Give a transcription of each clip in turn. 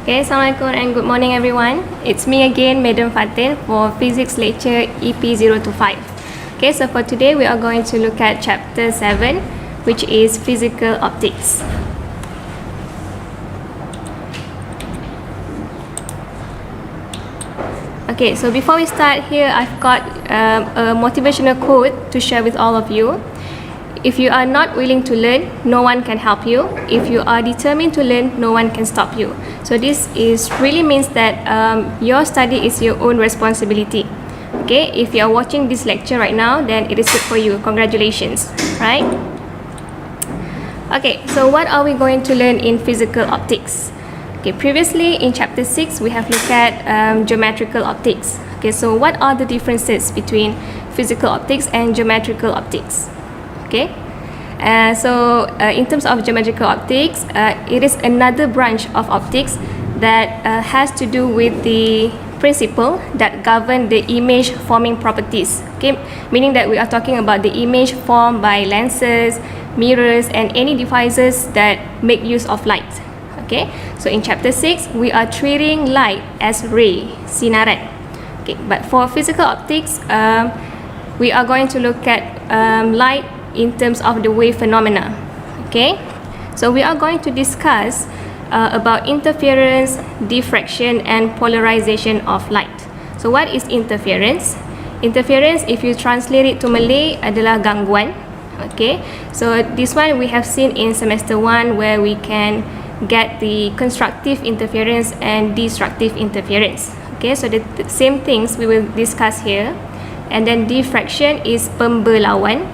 Okay, Assalamualaikum and good morning everyone. It's me again, Madam Fatin, for Physics Lecture EP025. Okay, so for today we are going to look at Chapter 7, which is Physical Optics. Okay, so before we start here, I've got a motivational quote to share with all of you. If you are not willing to learn, no one can help you. If you are determined to learn, no one can stop you. So this really means that your study is your own responsibility. Okay, if you are watching this lecture right now, then it is good for you. Congratulations, right? Okay, so what are we going to learn in physical optics? Okay, previously in chapter 6, we have looked at geometrical optics. Okay, so what are the differences between physical optics and geometrical optics? Okay, so in terms of geometrical optics, it is another branch of optics that has to do with the principle that govern the image forming properties. Okay, meaning that we are talking about the image formed by lenses, mirrors, and any devices that make use of light. Okay, so in chapter 6, we are treating light as ray, sinaran. Okay, but for physical optics, we are going to look at light in terms of the wave phenomena. Okay, so we are going to discuss about interference, diffraction, and polarization of light. So what is interference? Interference, if you translate it to Malay, adalah gangguan. Okay, so this one we have seen in semester 1, where we can get the constructive interference and destructive interference. Okay, so the same things we will discuss here. And then diffraction is pembelawan,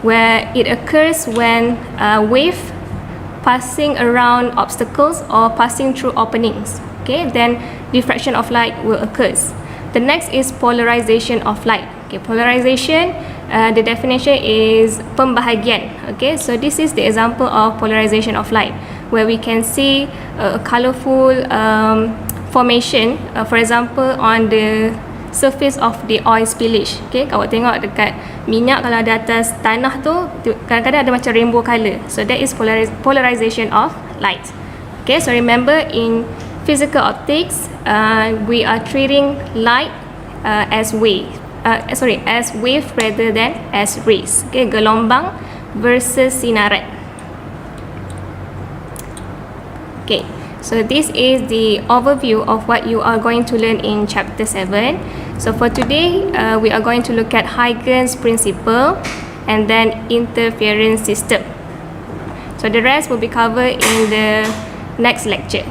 where it occurs when a wave passing around obstacles or passing through openings. Okay, then diffraction of light will occur. The next is polarization of light. Okay, polarization, the definition is pembahagian. Okay, so this is the example of polarization of light, where we can see a colorful formation, for example, on the surface of the oil spillage. Okay, awak tengok dekat minyak, kalau ada atas tanah tu kadang-kadang ada macam rainbow color. So that is polarization of light. Okay, so remember in physical optics, we are treating light as wave rather than as rays. Okay, gelombang versus sinaran. Okay, so this is the overview of what you are going to learn in chapter 7. So for today, we are going to look at Huygens principle and then interference system. So the rest will be covered in the next lecture.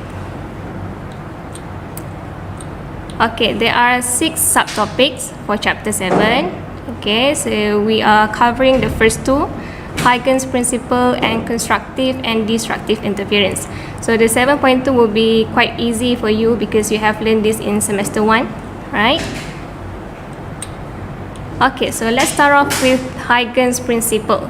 Okay, there are 6 subtopics for chapter 7. Okay, so we are covering the first 2, Huygens principle and constructive and destructive interference. So the 7.2 will be quite easy for you because you have learned this in semester 1, right? Okay, so let's start off with Huygens principle.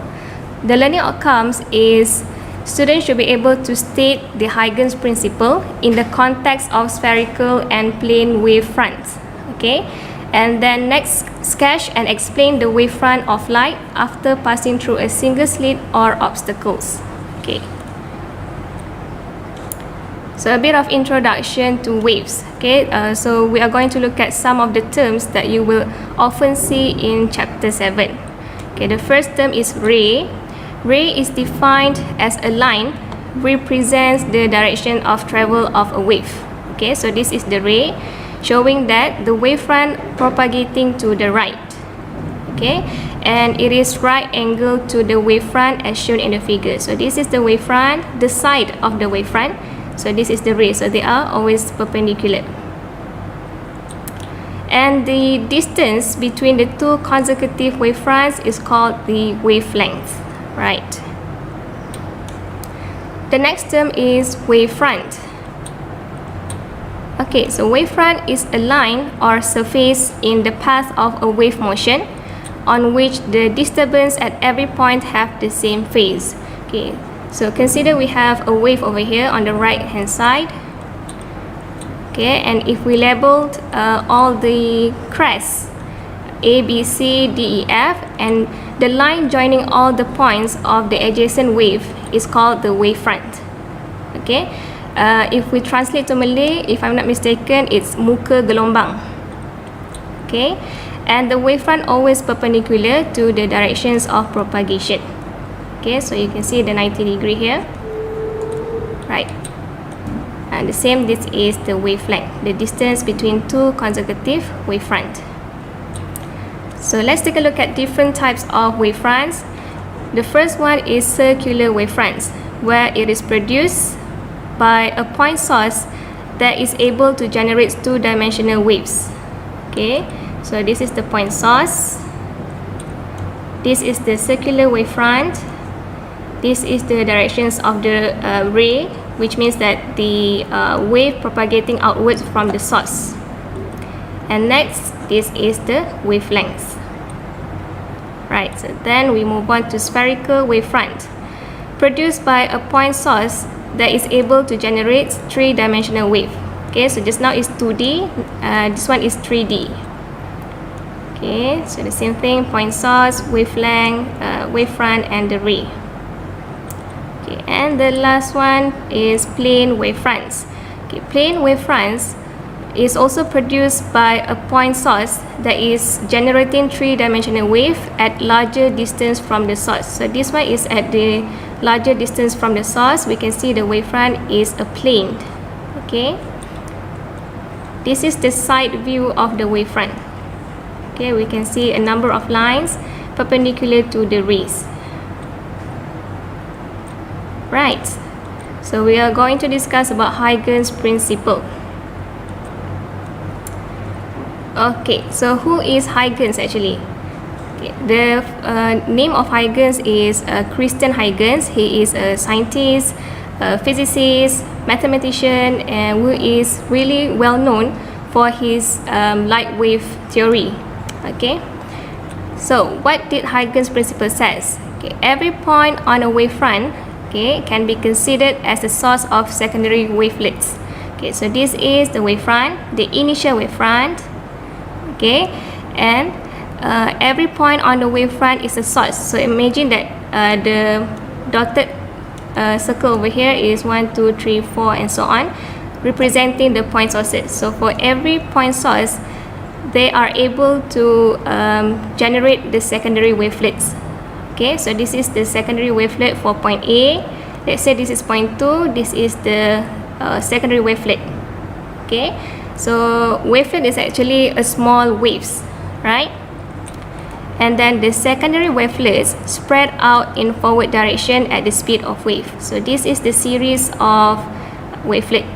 The learning outcomes is students should be able to state the Huygens principle in the context of spherical and plane wavefronts. Okay, and then next, sketch and explain the wavefront of light after passing through a single slit or obstacles. Okay, so a bit of introduction to waves. Okay, so we are going to look at some of the terms that you will often see in chapter 7. Okay, the first term is ray. Ray is defined as a line represents the direction of travel of a wave. Okay, so this is the ray, showing that the wavefront propagating to the right. Okay, and it is right angle to the wavefront as shown in the figure. So this is the wavefront, the side of the wavefront. So this is the ray, so they are always perpendicular. And the distance between the 2 consecutive wavefronts is called the wavelength, right? The next term is wavefront. Okay, so wavefront is a line or surface in the path of a wave motion on which the disturbance at every point have the same phase. Okay, so consider we have a wave over here on the right hand side. Okay, and if we labeled all the crests A, B, C, D, E, F, and the line joining all the points of the adjacent wave is called the wavefront. Okay, if we translate to Malay, if I'm not mistaken, it's muka gelombang. Okay, and the wavefront always perpendicular to the directions of propagation. Okay, so you can see the 90-degree here, right? And the same, this is the wavelength, the distance between two consecutive wavefront. So let's take a look at different types of wavefronts. The first one is circular wavefronts, where it is produced by a point source that is able to generate two-dimensional waves. Okay, so this is the point source. This is the circular wavefront. This is the directions of the ray, which means that the wave propagating outwards from the source. And next, this is the wavelength. Right, so then we move on to spherical wavefront, produced by a point source that is able to generate three-dimensional wave. Okay, so just now is 2D, this one is 3D. Okay, so the same thing, point source, wavelength, wavefront, and the ray. Okay, and the last one is plane wavefronts. Okay, plane wavefronts is also produced by a point source that is generating three-dimensional wave at larger distance from the source. So this one is at the larger distance from the source. We can see the wavefront is a plane. Okay, this is the side view of the wavefront. Okay, we can see a number of lines perpendicular to the rays. Right, so we are going to discuss about Huygens principle. Okay, so who is Huygens actually? Okay, the name of Huygens is Christian Huygens. He is a scientist, a physicist, mathematician, and who is really well known for his light wave theory. Okay, so what did Huygens principle says? Okay, every point on a wavefront, okay, can be considered as the source of secondary wavelets. Okay, so this is the wavefront, the initial wavefront. Okay, and every point on the wavefront is a source. So imagine that the dotted circle over here is 1, 2, 3, 4, and so on, representing the point sources. So for every point source, they are able to generate the secondary wavelets. Okay, so this is the secondary wavelet for point A. Let's say this is point 2. This is the secondary wavelet. Okay, so wavelet is actually a small waves, right? And then the secondary wavelets spread out in forward direction at the speed of wave. So this is the series of wavelet.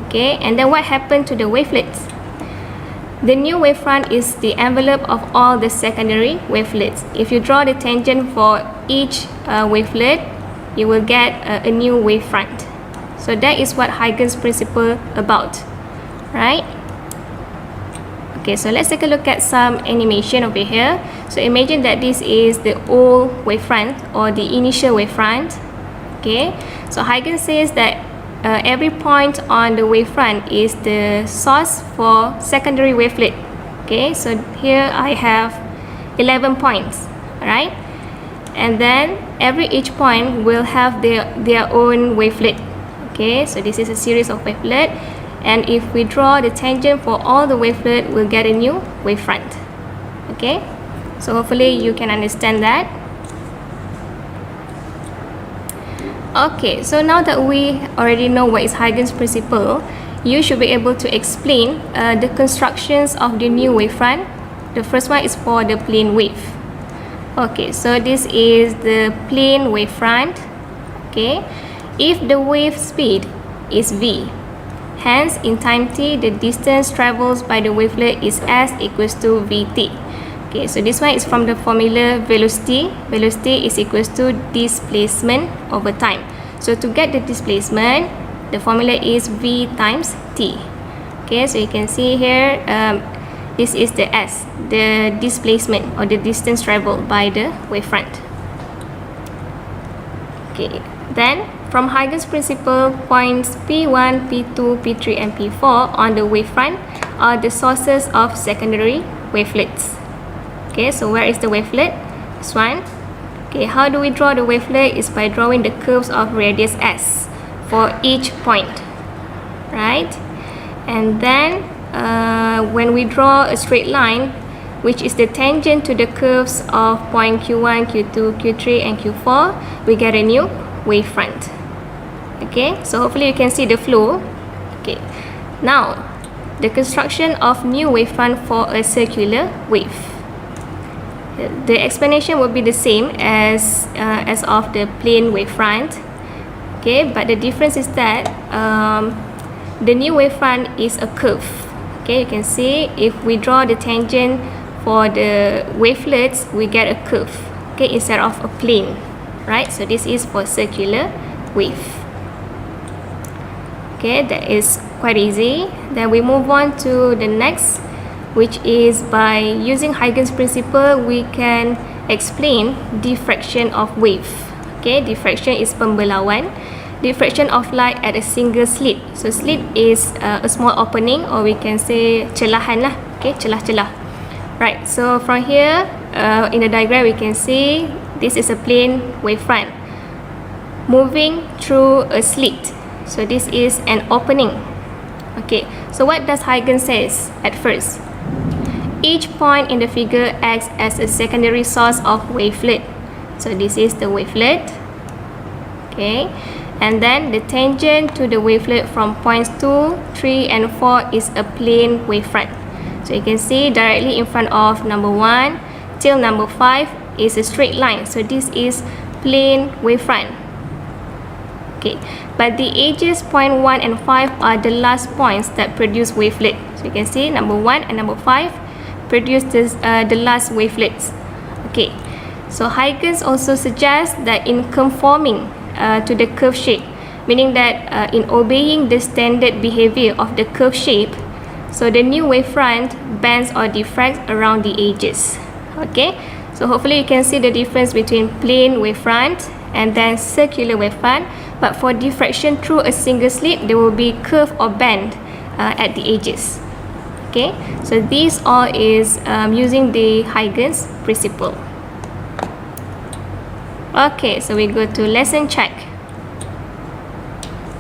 Okay, and then what happened to the wavelets? The new wavefront is the envelope of all the secondary wavelets. If you draw the tangent for each wavelet, you will get a new wavefront. So that is what Huygens principle about, right? Okay, so let's take a look at some animation over here. So imagine that this is the old wavefront or the initial wavefront. Okay, so Huygens says that every point on the wavefront is the source for secondary wavelet. Okay, so here I have 11 points, right? And then each point will have their own wavelet. Okay, so this is a series of wavelet, and if we draw the tangent for all the wavelet, we'll get a new wavefront. Okay, so hopefully you can understand that. Okay, so now that we already know what is Huygens principle, you should be able to explain the constructions of the new wavefront. The first one is for the plane wave. Okay, so this is the plane wavefront. Okay, if the wave speed is v, hence in time t, the distance travels by the wavelet is s equals to vt. Okay, so this one is from the formula velocity. Velocity is equals to displacement over time. So to get the displacement, the formula is v times t. Okay, so you can see here, this is the s, the displacement or the distance traveled by the wavefront. Okay, then from Huygens principle, points P1, P2, P3, and P4 on the wavefront are the sources of secondary wavelets. Okay, so where is the wavelet? This one. Okay, how do we draw the wavelet? Is by drawing the curves of radius s for each point, right? And then when we draw a straight line, which is the tangent to the curves of point Q1, Q2, Q3 and Q4, we get a new wavefront. Okay, so hopefully you can see the flow. Okay, now the construction of new wavefront for a circular wave. The explanation will be the same as of the plane wavefront. Okay, but the difference is that the new wavefront is a curve. Okay, you can see if we draw the tangent for the wavelets, we get a curve, okay, instead of a plane, right? So this is for circular wave. Okay, that is quite easy. Then we move on to the next, which is by using Huygens principle, we can explain diffraction of wave. Okay, diffraction is pembelauan. Diffraction of light at a single slit. So slit is a small opening, or we can say celahan lah. Okay, celah-celah. Right, so from here in the diagram we can see this is a plane wavefront moving through a slit. So this is an opening. Okay, so what does Huygens says at first? Each point in the figure acts as a secondary source of wavelet. So this is the wavelet. Okay, and then the tangent to the wavelet from points 2, 3 and 4 is a plane wavefront. So you can see directly in front of number 1 till number 5 is a straight line. So this is plane wavefront. Okay, but the edges point 1 and 5 are the last points that produce wavelet. So you can see number 1 and number 5 produce this, the last wavelets. Okay, so Huygens also suggests that in conforming to the curve shape, meaning that in obeying the standard behavior of the curve shape, so the new wavefront bends or diffracts around the edges. Okay, so hopefully you can see the difference between plane wavefront and then circular wavefront. But for diffraction through a single slit, there will be curve or bend at the edges. Okay, so this all is using the Huygens principle. Okay, so we go to lesson check.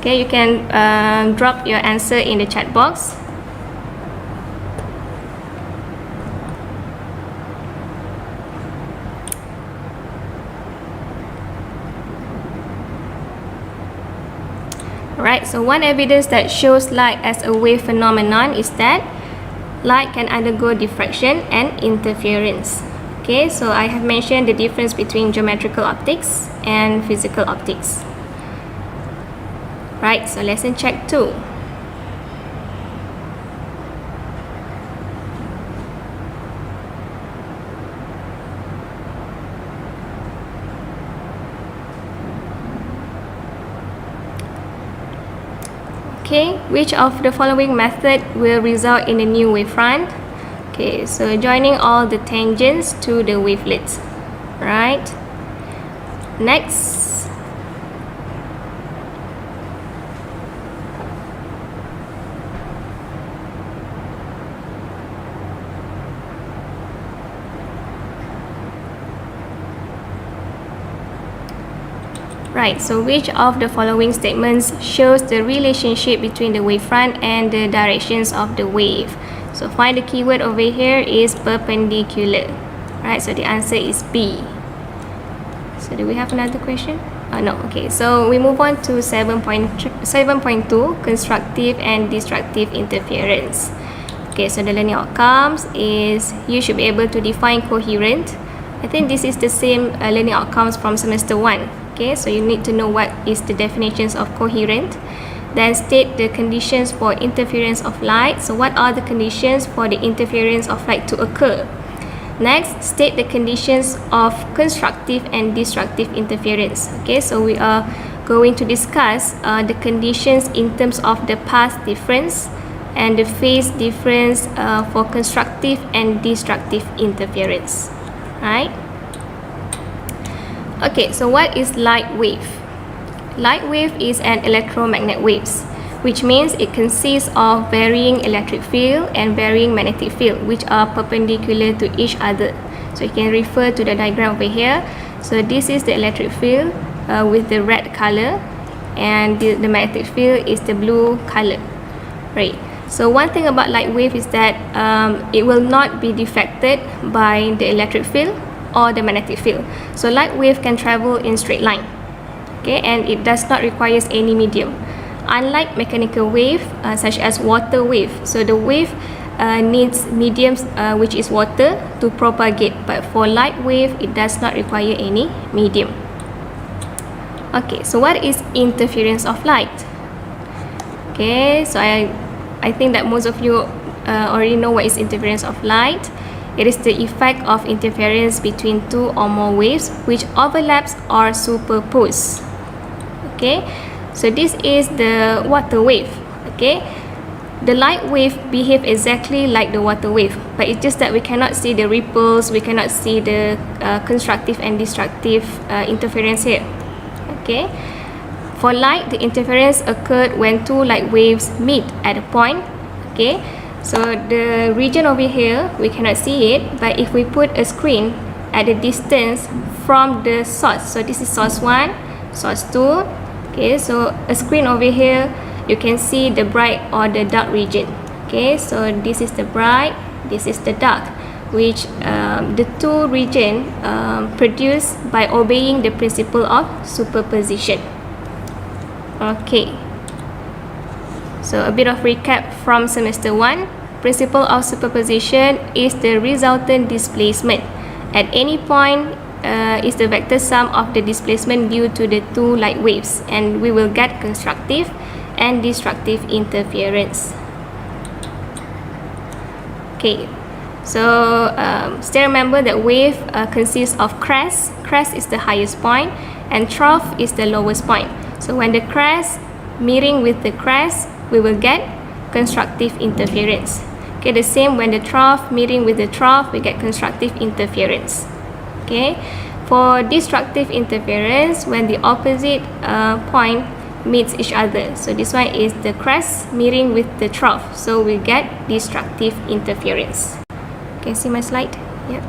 Okay, you can drop your answer in the chat box. Right, so one evidence that shows light as a wave phenomenon is that light can undergo diffraction and interference. Okay, so I have mentioned the difference between geometrical optics and physical optics. Right, so lesson check 2. Okay, which of the following method will result in a new wavefront? Okay, so joining all the tangents to the wavelets. Right. Next. Right, so which of the following statements shows the relationship between the wavefront and the directions of the wave? So find the keyword over here is perpendicular. Right, so the answer is B. So do we have another question? No, okay. So we move on to 7.2, constructive and destructive interference. Okay, so the learning outcomes is you should be able to define coherent. I think this is the same learning outcomes from semester 1. Okay, so you need to know what is the definitions of coherent. Then state the conditions for interference of light. So what are the conditions for the interference of light to occur? Next, state the conditions of constructive and destructive interference. Okay, so we are going to discuss the conditions in terms of the path difference and the phase difference for constructive and destructive interference. Right? Okay, so what is light wave? Light wave is an electromagnetic waves, which means it consists of varying electric field and varying magnetic field, which are perpendicular to each other. So you can refer to the diagram over here. So this is the electric field with the red color, and the magnetic field is the blue color, right? So one thing about light wave is that it will not be diffracted by the electric field or the magnetic field. So light wave can travel in straight line, okay, and it does not require any medium, unlike mechanical wave such as water wave. So the wave needs mediums which is water to propagate, but for light wave it does not require any medium. Okay, so what is interference of light? Okay, so I think that most of you already know what is interference of light. It is the effect of interference between two or more waves which overlaps or superpose. Okay, so this is the water wave. Okay, the light wave behave exactly like the water wave, but it's just that we cannot see the ripples, we cannot see the constructive and destructive interference here. Okay, for light, the interference occurred when two light waves meet at a point. Okay, so the region over here we cannot see it, but if we put a screen at the distance from the source, so this is source 1, source 2. Okay, so a screen over here, you can see the bright or the dark region. Okay, so this is the bright, this is the dark, which the two regions produced by obeying the principle of superposition. Okay, so a bit of recap from semester 1. Principle of superposition is the resultant displacement at any point is the vector sum of the displacement due to the two light waves, and we will get constructive and destructive interference. Okay, so still remember that wave consists of crest. Crest is the highest point and trough is the lowest point. So when the crest mirroring with the crest, we will get constructive interference. Okay, the same when the trough mirroring with the trough, we get constructive interference. Okay, for destructive interference, when the opposite point meets each other, so this one is the crest mirroring with the trough, so we get destructive interference. Okay, see my slide? Yep.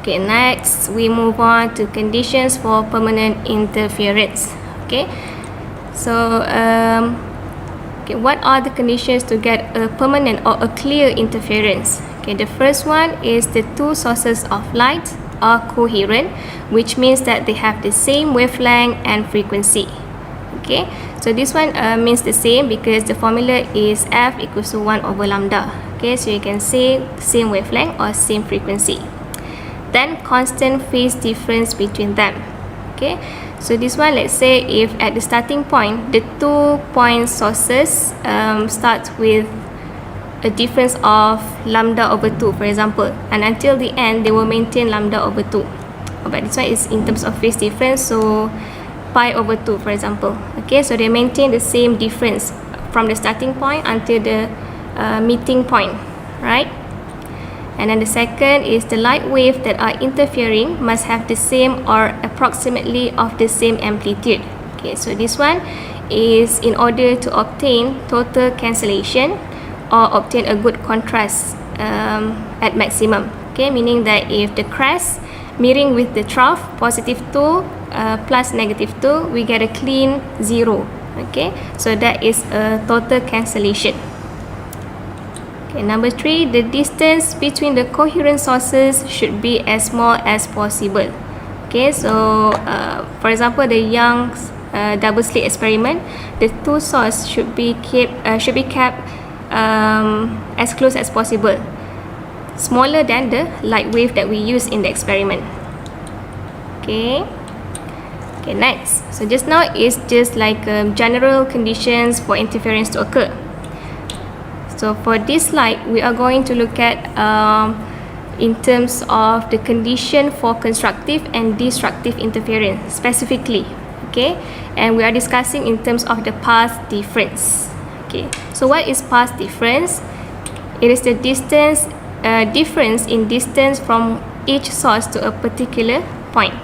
Okay, next we move on to conditions for permanent interference. Okay, so okay, what are the conditions to get a permanent or a clear interference? Okay, the first one is the two sources of light are coherent, which means that they have the same wavelength and frequency. Okay, so this one means the same because the formula is F equals to 1 over lambda. Okay, so you can say same wavelength or same frequency. Then constant phase difference between them. Okay, so this one, let's say if at the starting point the 2 point sources start with a difference of lambda over 2, for example, and until the end they will maintain lambda over 2, but this one is in terms of phase difference, so pi over 2, for example. Okay, so they maintain the same difference from the starting point until the meeting point, right? And then the second is the light wave that are interfering must have the same or approximately of the same amplitude. Okay, so this one is in order to obtain total cancellation or obtain a good contrast at maximum. Okay, meaning that if the crest mirroring with the trough, positive 2 plus negative 2, we get a clean 0. Okay, so that is a total cancellation. Okay, number 3, the distance between the coherent sources should be as small as possible. Okay, so for example, the Young's double slit experiment, the two sources should be kept as close as possible, smaller than the light wave that we use in the experiment. Okay. Okay, next. So just now is just like general conditions for interference to occur. So for this slide, we are going to look at in terms of the condition for constructive and destructive interference specifically. Okay, and we are discussing in terms of the path difference. Okay, so what is path difference? It is the distance difference in distance from each source to a particular point.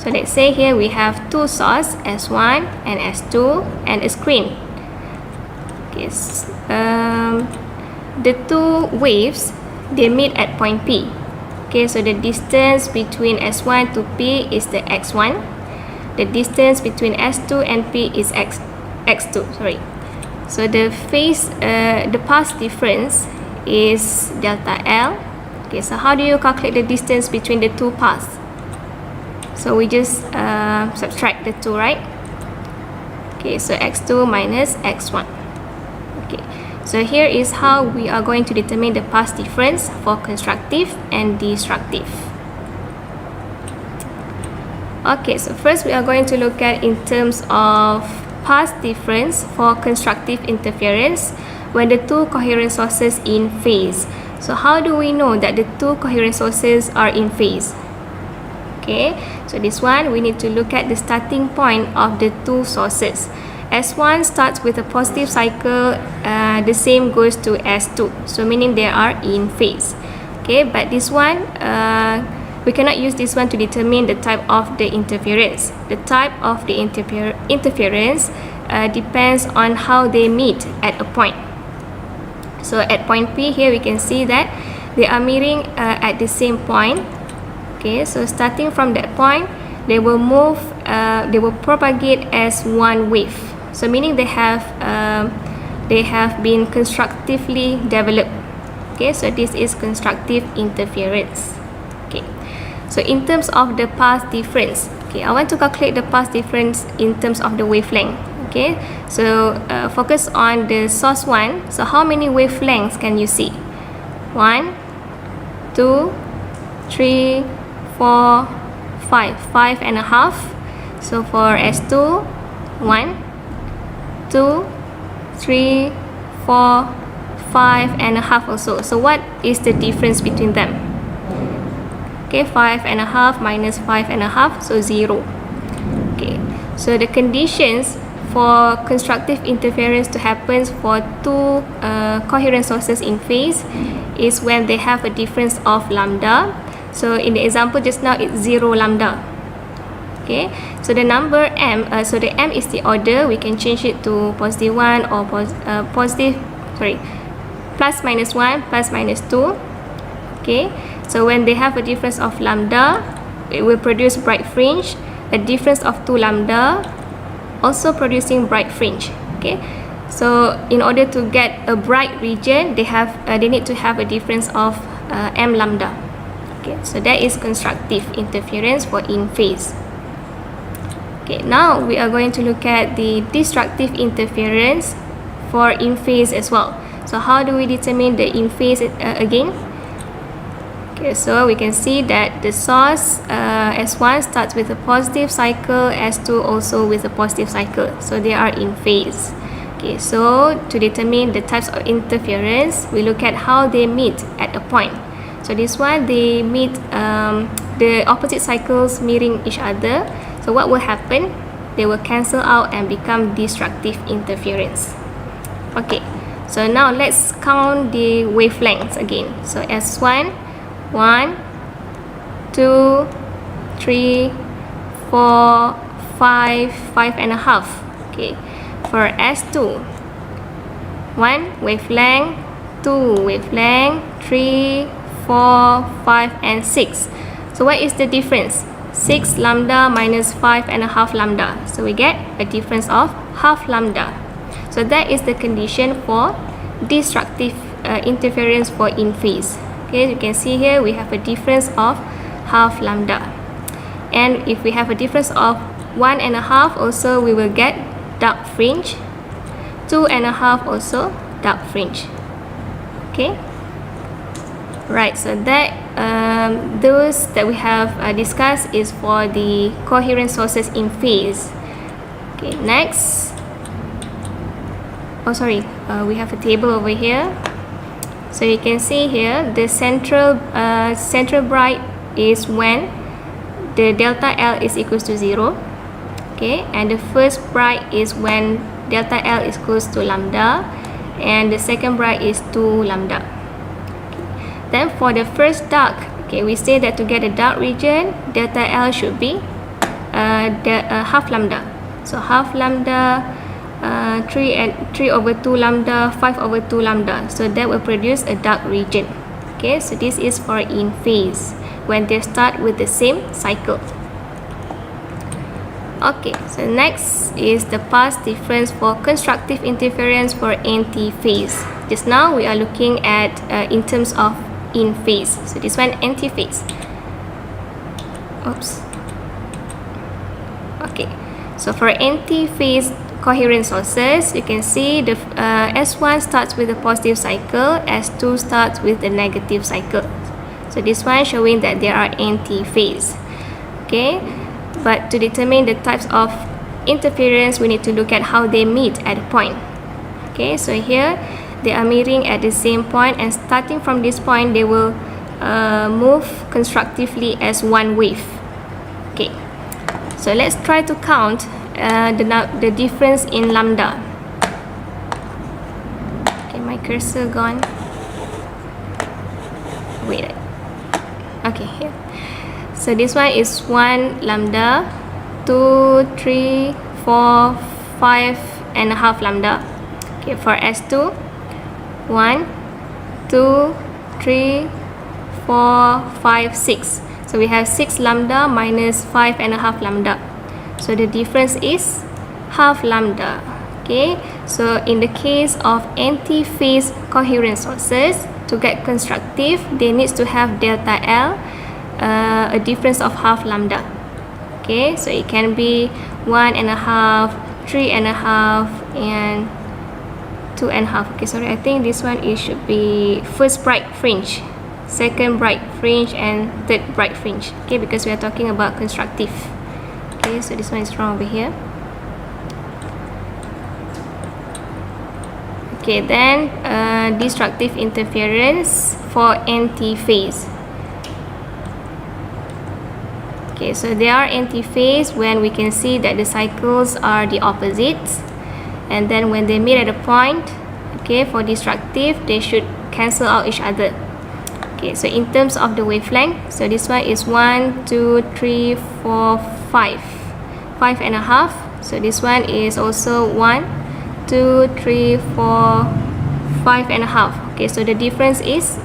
So let's say here we have two sources, S1 and S2, and a screen. Okay, the two waves, they meet at point P. Okay, so the distance between S1 to P is the x1. the distance between S2 and P is x2. Sorry. So the path difference is delta L. Okay, so how do you calculate the distance between the two paths? So we just subtract the two, right? Okay, so x2 minus x1. Okay, so here is how we are going to determine the path difference for constructive and destructive. Okay, so first we are going to look at in terms of path difference for constructive interference when the two coherent sources in phase. So how do we know that the two coherent sources are in phase? Okay, so this one we need to look at the starting point of the two sources. S1 starts with a positive cycle, the same goes to S2, so meaning they are in phase. Okay, but this one we cannot use this one to determine the type of the interference. The type of the interference depends on how they meet at a point. So at point P here we can see that they are meeting at the same point. Okay, so starting from that point, they will propagate as one wave. So meaning they have been constructively developed. Okay, so this is constructive interference. Okay, so in terms of the path difference, okay, I want to calculate the path difference in terms of the wavelength. Okay, so focus on the source 1. So how many wavelengths can you see? 1, 2, 3, 4, 5. 5.5. So for S2, 1, 2, 3, 4, 5.5 also. So what is the difference between them? Okay, 5.5 minus 5.5, so 0. Okay, so the conditions for constructive interference to happen for two coherent sources in phase is when they have a difference of lambda. So in the example just now, it's 0 lambda. Okay, so the number m, so the m is the order. We can change it to positive 1 or plus minus 1, plus minus 2. Okay, so when they have a difference of lambda, it will produce bright fringe. A difference of 2 lambda also producing bright fringe. Okay, so in order to get a bright region, they need to have a difference of m lambda. Okay, so that is constructive interference for in phase. Okay, now we are going to look at the destructive interference for in phase as well. So how do we determine the in phase again? Okay, so we can see that the source S1 starts with a positive cycle, S2 also with a positive cycle, so they are in phase. Okay, so to determine the types of interference, we look at how they meet at a point. So this one, they meet the opposite cycles meeting each other. So what will happen? They will cancel out and become destructive interference. Okay, so now let's count the wavelengths again. So S1, 1, 2, 3, 4, 5, 5.5. Okay, for S2, 1 wavelength, 2 wavelength, 3, 4, 5, and 6. So what is the difference? 6 lambda minus 5.5 lambda. So we get a difference of half lambda. So that is the condition for destructive interference for in phase. Okay, you can see here we have a difference of half lambda. And if we have a difference of 1.5, also we will get dark fringe. 2.5 also dark fringe. Okay. Right, so that those that we have discussed is for the coherent sources in phase. Okay, next. Oh, sorry, we have a table over here. So you can see here the central bright is when the delta L is equals to 0. Okay, and the first bright is when delta L is equals to lambda, and the second bright is 2 lambda. Then for the first dark, okay, we say that to get a dark region, delta L should be half lambda. So half lambda, 3 over 2 lambda, 5 over 2 lambda. So that will produce a dark region. Okay, so this is for in phase when they start with the same cycle. Okay, so next is the path difference for constructive interference for anti-phase. Just now we are looking at in terms of in phase. So this one anti-phase. Oops. Okay, so for anti-phase coherent sources, you can see the S1 starts with a positive cycle, S2 starts with the negative cycle. So this one showing that they are anti-phase. Okay, but to determine the types of interference, we need to look at how they meet at a point. Okay, so here they are meeting at the same point, and starting from this point they will move constructively as one wave. Okay, so let's try to count the difference in lambda. Okay, my cursor gone. Wait. Okay, here. So this one is 1 lambda, 2, 3, 4, 5.5 lambda. Okay, for S2, 1, 2, 3, 4, 5, 6. So we have 6 lambda minus 5.5 lambda. So the difference is half lambda. Okay, so in the case of anti-phase coherent sources, to get constructive, they need to have delta L, a difference of half lambda. Okay, so it can be 1.5, 3.5, and 2.5. Okay, sorry, I think this one it should be first bright fringe, second bright fringe, and third bright fringe. Okay, because we are talking about constructive. Okay, so this one is wrong over here. Okay, then destructive interference for anti-phase. Okay, so they are anti-phase when we can see that the cycles are the opposites, and then when they meet at a point, okay, for destructive they should cancel out each other. Okay, so in terms of the wavelength, so this one is 1, 2, 3, 4, 5, 5.5. So this one is also 1, 2, 3, 4, 5.5. Okay, so the difference is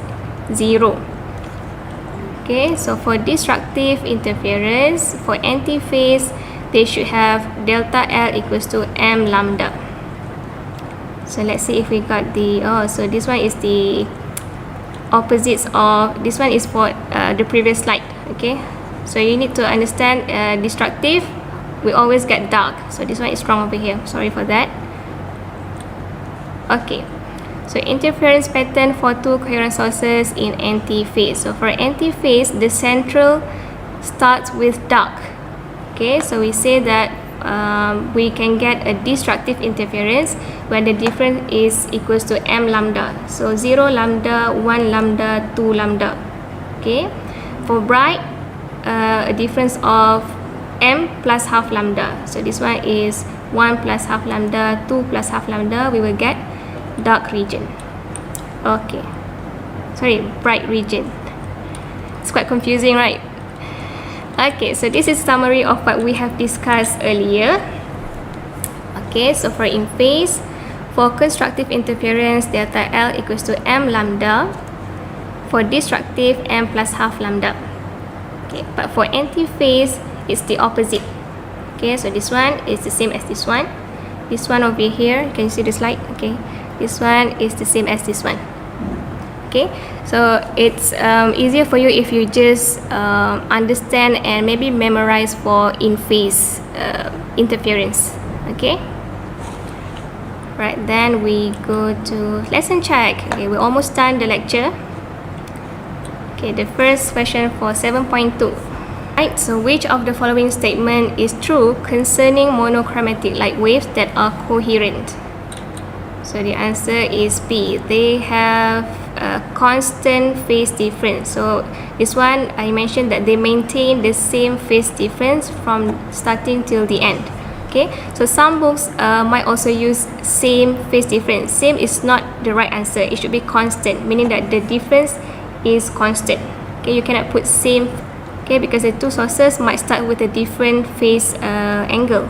0. Okay, so for destructive interference, for anti-phase, they should have delta L equals to m lambda. So let's see if we got the, so this one is the opposites of, this one is for the previous slide. Okay, so you need to understand destructive, we always get dark. So this one is wrong over here, sorry for that. Okay, so interference pattern for two coherent sources in anti-phase. So for anti-phase, the central starts with dark. Okay, so we say that we can get a destructive interference when the difference is equals to m lambda. So 0 lambda, 1 lambda, 2 lambda. Okay, for bright, a difference of m plus half lambda. So this one is 1 plus half lambda, 2 plus half lambda. We will get dark region. Okay, sorry, bright region. It's quite confusing, right? Okay, so this is summary of what we have discussed earlier. Okay, so for in phase, for constructive interference, delta L equals to m lambda. For destructive, m plus half lambda. Okay, but for anti-phase, it's the opposite. Okay, so this one is the same as this one. This one over here, can you see the slide? Okay, this one is the same as this one. Okay, so it's easier for you if you just understand and maybe memorize for in phase interference. Okay, right, then we go to lesson check. Okay, we're almost done the lecture. Okay, the first question for 7.2. Right, so which of the following statement is true concerning monochromatic light waves that are coherent? So the answer is B. They have a constant phase difference. So this one, I mentioned that they maintain the same phase difference from starting till the end. Okay, so some books might also use same phase difference. Same is not the right answer. It should be constant, meaning that the difference is constant. Okay, you cannot put same, okay, because the two sources might start with a different phase angle.